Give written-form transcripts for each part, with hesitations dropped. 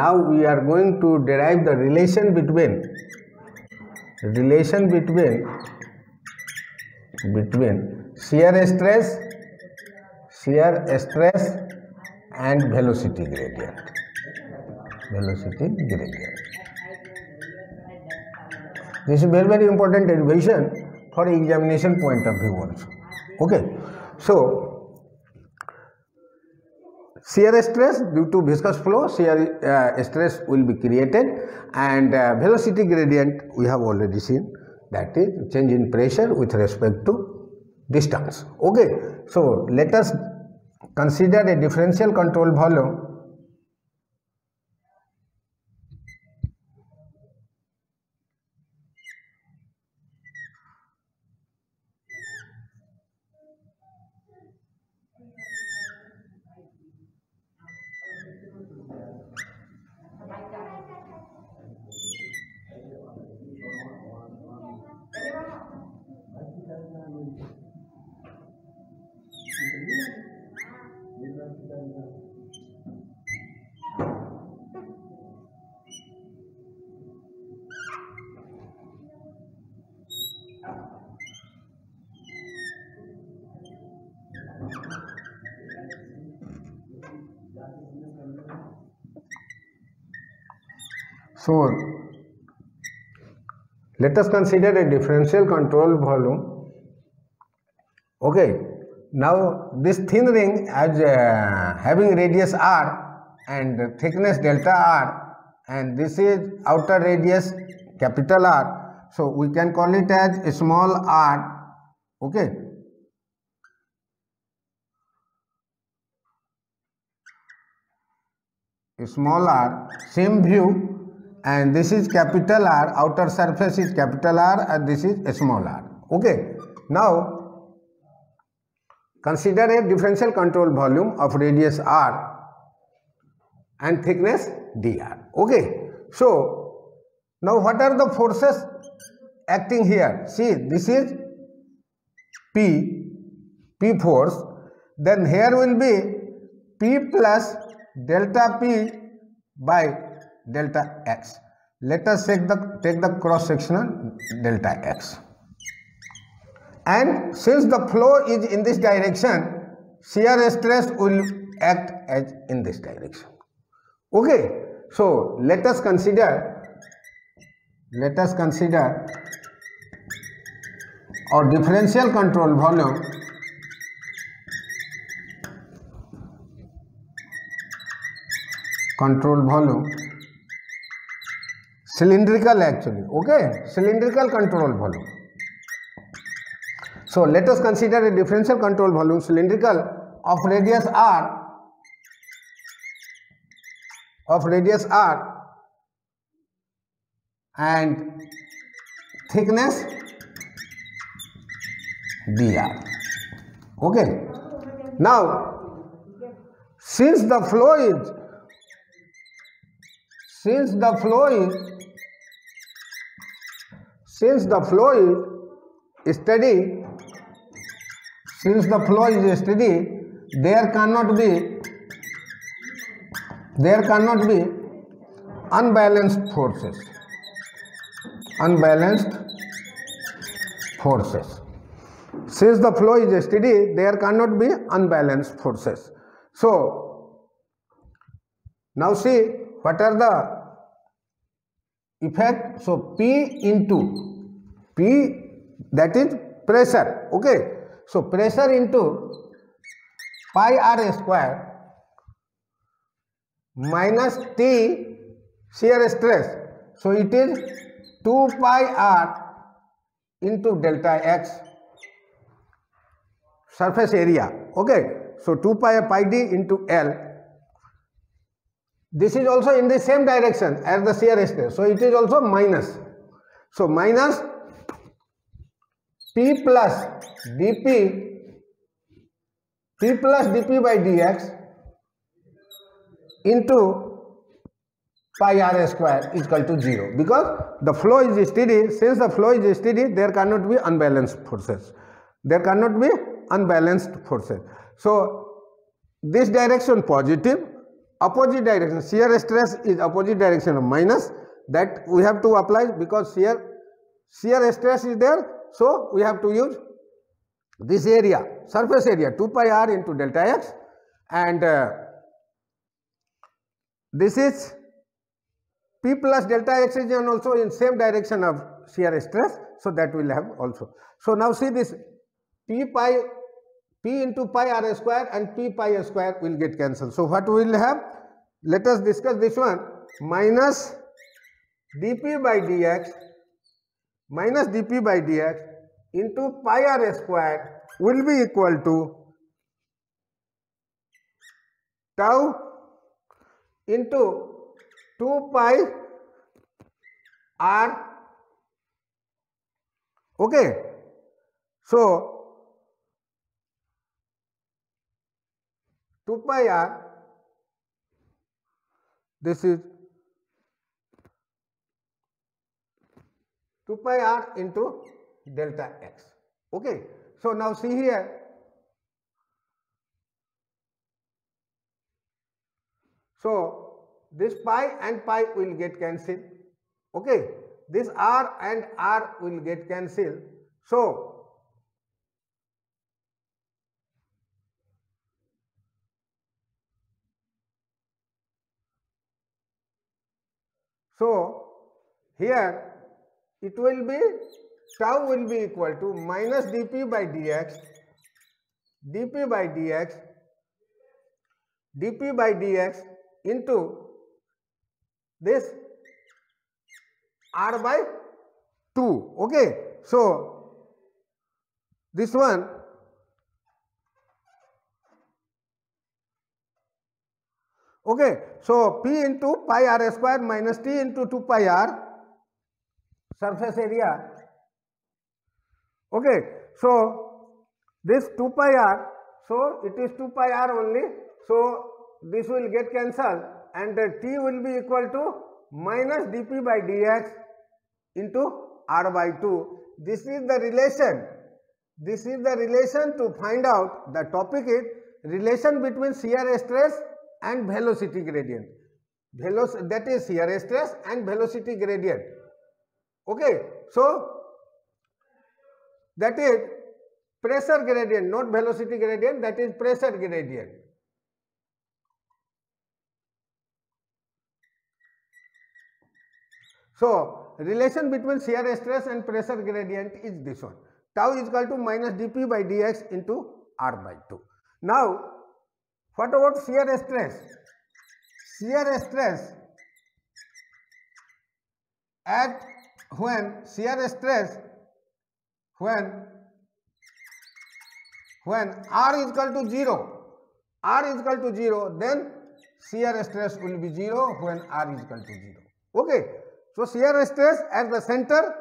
now we are going to derive the relation between shear stress and velocity gradient. This is very important derivation for examination point of view also. Okay, so shear stress due to viscous flow, shear stress will be created, and velocity gradient we have already seen, that is change in pressure with respect to distance. Okay, so let us consider a differential control volume So let us consider a differential control volume. Okay, now this thin ring as having radius r and thickness delta r, and this is outer radius capital R, so we can call it as a small r. Okay, a small r, same view, and this is capital R, outer surface is capital R, and this is a small r. Okay, now consider a differential control volume of radius r and thickness dr. Okay, so now what are the forces acting here? See, this is P force, then here will be P plus delta P by delta x. Let us take the cross sectional delta x, and since the flow is in this direction, shear stress will act as in this direction. Okay, so let us consider our differential control volume cylindrical actually. Okay, cylindrical control volume. So let us consider a differential control volume cylindrical of radius r and thickness dr. Okay, now since the flow is steady, there cannot be unbalanced forces. Since the flow is steady, there cannot be unbalanced forces. So now see what are the effect. So P that is pressure. Okay, so pressure into pi r square minus T shear stress. So it is 2 pi r into delta x surface area. Okay, so 2 pi d into L. This is also in the same direction as the shear stress, so it is also minus. So minus P plus dp by dx into pi r square is equal to 0, because the flow is steady. Since the flow is steady, there cannot be unbalanced forces. So this direction positive, opposite direction. Shear stress is opposite direction of minus, that we have to apply because shear stress is there. So we have to use this area, surface area 2 pi r into delta x, and this is P plus delta x is also in same direction of shear stress. So that will have also. So now see this P into pi r square and P pi square will get cancelled. So what we will have? Let us discuss this one. Minus dP by dx into pi r square will be equal to tau into 2 pi r. Okay. So 2 pi r, this is 2 pi r into delta x. Okay. So now see here, so this pi and pi will get cancelled. Okay. This r and r will get cancelled. So here it will be tau will be equal to minus dP by dx into this r by 2. Okay. So this one, okay. So P into pi r square minus T into 2 pi r surface area. Okay. So this 2 pi r, so it is 2 pi r only. So this will get cancelled and T will be equal to minus dP by dx into r by 2. This is the relation. This is the relation to find out. The topic is relation between shear stress and velocity gradient. That is shear stress and velocity gradient. Okay. So that is pressure gradient, not velocity gradient, that is pressure gradient. So relation between shear stress and pressure gradient is this one. Tau is equal to minus dP by dx into r by 2. Now what about shear stress? Shear stress at when r is equal to 0, then shear stress will be 0 when r is equal to 0. Okay. So shear stress at the center,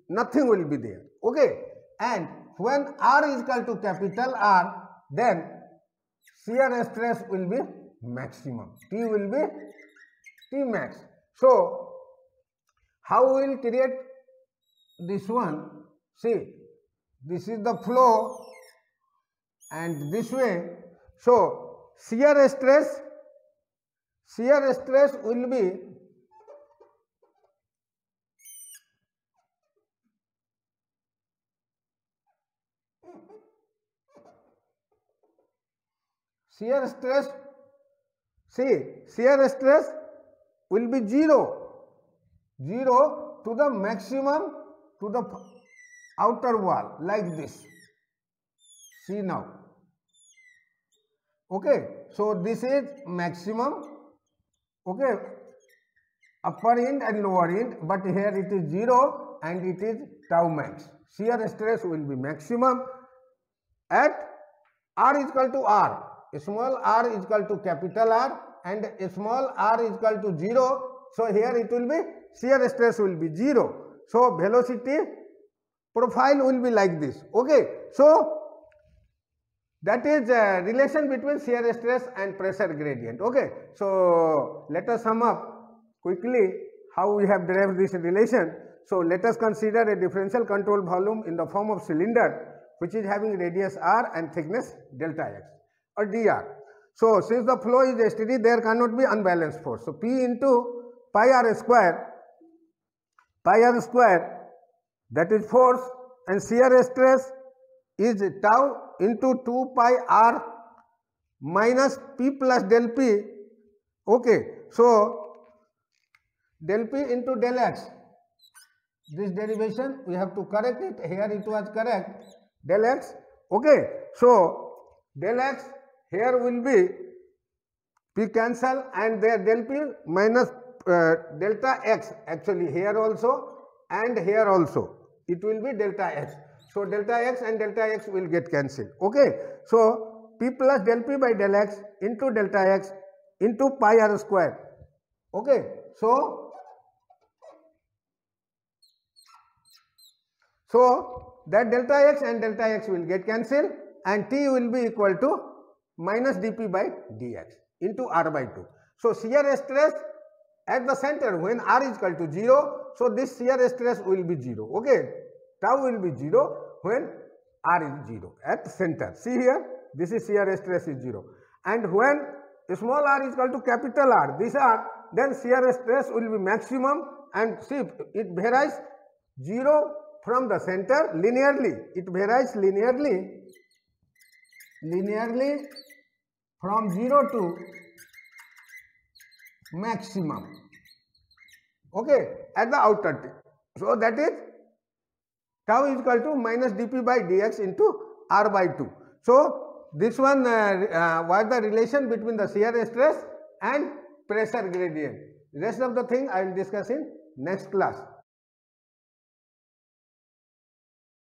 nothing will be there. Okay. And when r is equal to capital R, then shear stress will be maximum. T will be T max. So how we will create this one? See, this is the flow and this way. So shear stress will be shear stress will be 0 to the maximum to the outer wall like this. See now. Okay. So this is maximum. Okay. Upper end and lower end, but here it is 0 and it is tau max. Shear stress will be maximum at r is equal to r. Small r is equal to capital R and small r is equal to 0. So here it will be shear stress will be 0. So velocity profile will be like this. Okay. So that is relation between shear stress and pressure gradient. Okay. So let us sum up quickly how we have derived this relation. So let us consider a differential control volume in the form of cylinder which is having radius r and thickness delta x or dr. So since the flow is steady, there cannot be unbalanced force. So P into pi r square, that is force, and shear stress is tau into 2 pi r minus P plus del P. Okay, so del P into del x. This derivation we have to correct it. Here it was correct. Del x. Okay, so del x here will be P cancel and there del P minus delta x. Actually here also and here also it will be delta x. So delta x and delta x will get cancelled. Okay, so P plus del P by del x into delta x into pi r square. Okay, so that delta x and delta x will get cancelled and T will be equal to minus dP by dx into r by 2. So shear stress at the center when r is equal to 0, so this shear stress will be 0. Okay, tau will be 0 when r is 0 at center. See here, this is shear stress is 0, and when small r is equal to capital R, this r, then shear stress will be maximum, and see it varies 0 from the center linearly. It varies linearly from 0 to maximum. Okay, at the outer tip. So that is tau is equal to minus dP by dx into r by 2. So this one was the relation between the shear stress and pressure gradient. Rest of the thing I will discuss in next class.